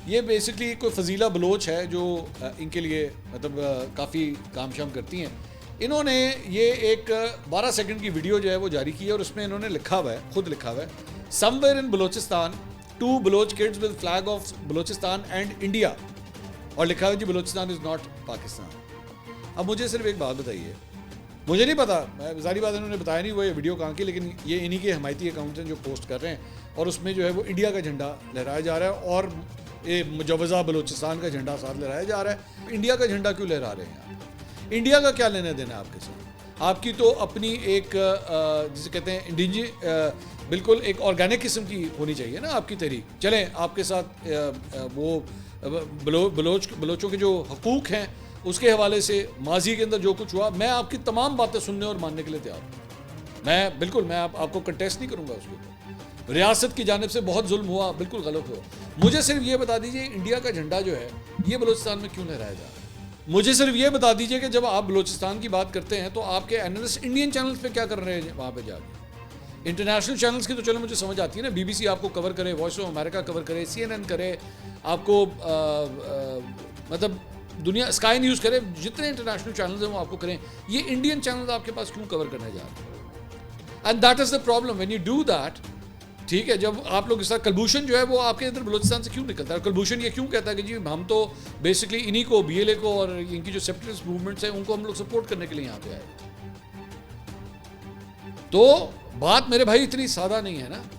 یہ بیسکلی کوئی فضیلہ بلوچ ہے جو ان کے لیے مطلب کافی کام شام کرتی ہیں. انہوں نے یہ ایک 12 سیکنڈ کی ویڈیو جو ہے وہ جاری کی ہے اور اس میں انہوں نے لکھا ہوا ہے, خود لکھا ہوا ہے, somewhere in Balochistan 2 Baloch kids with flag of Balochistan and India, اور لکھا ہوا ہے جی بلوچستان از ناٹ پاکستان. اب مجھے صرف ایک بات بتائیے, مجھے نہیں پتا, ظاہری بات انہوں نے بتایا نہیں وہ یہ ویڈیو کہاں کی, لیکن یہ انہی کے حمایتی اکاؤنٹس ہیں جو پوسٹ کر رہے ہیں, اور اس میں جو ہے وہ انڈیا کا جھنڈا لہرایا جا رہا ہے اور یہ مجوزہ بلوچستان کا جھنڈا ساتھ لہرایا جا رہا ہے. انڈیا کا جھنڈا کیوں لہرا رہے ہیں آپ؟ انڈیا کا کیا لینا دینا ہے آپ کے ساتھ؟ آپ کی تو اپنی ایک جسے کہتے ہیں بالکل ایک آرگینک قسم کی ہونی چاہیے نا آپ کی تحریک. چلیں آپ کے ساتھ وہ بلوچوں کے جو حقوق ہیں اس کے حوالے سے ماضی کے اندر جو کچھ ہوا, میں آپ کی تمام باتیں سننے اور ماننے کے لیے تیار ہوں. میں آپ کو کنٹیسٹ نہیں کروں گا اس کے اوپر. ریاست کی جانب سے بہت ظلم ہوا, بالکل غلط ہوا. مجھے صرف یہ بتا دیجئے انڈیا کا جھنڈا جو ہے یہ بلوچستان میں کیوں لہرایا جا رہا ہے؟ مجھے صرف یہ بتا دیجئے کہ جب آپ بلوچستان کی بات کرتے ہیں تو آپ کے اینالسٹ انڈین چینلز پہ کیا کر رہے ہیں وہاں پہ جا کے؟ انٹرنیشنل چینلز کی تو چلو مجھے سمجھ آتی ہے نا, BBC آپ کو کور کرے, وائس آف امریکہ کور کرے, CNN کرے, آپ کو مطلب دنیا اسکائی نیوز کرے, جتنے انٹرنیشنل چینلز ہیں وہ آپ کو کریں. یہ انڈین چینلز آپ کے پاس کیوں کور کرنے جا رہے ہیں؟ And that is the problem when you do that. ٹھیک ہے, جب آپ لوگ اس طرح کلبھوشن جو ہے وہ آپ کے ادھر بلوچستان سے کیوں نکلتا ہے؟ کلبھوشن یہ کیوں کہتا ہے کہ جی ہم تو بیسکلی انہی کو BLA کو اور ان کی جو سیپریٹسٹ موومنٹس ہیں ان کو ہم لوگ سپورٹ کرنے کے لیے یہاں پہ آئے. تو بات میرے بھائی اتنی سادہ نہیں ہے نا.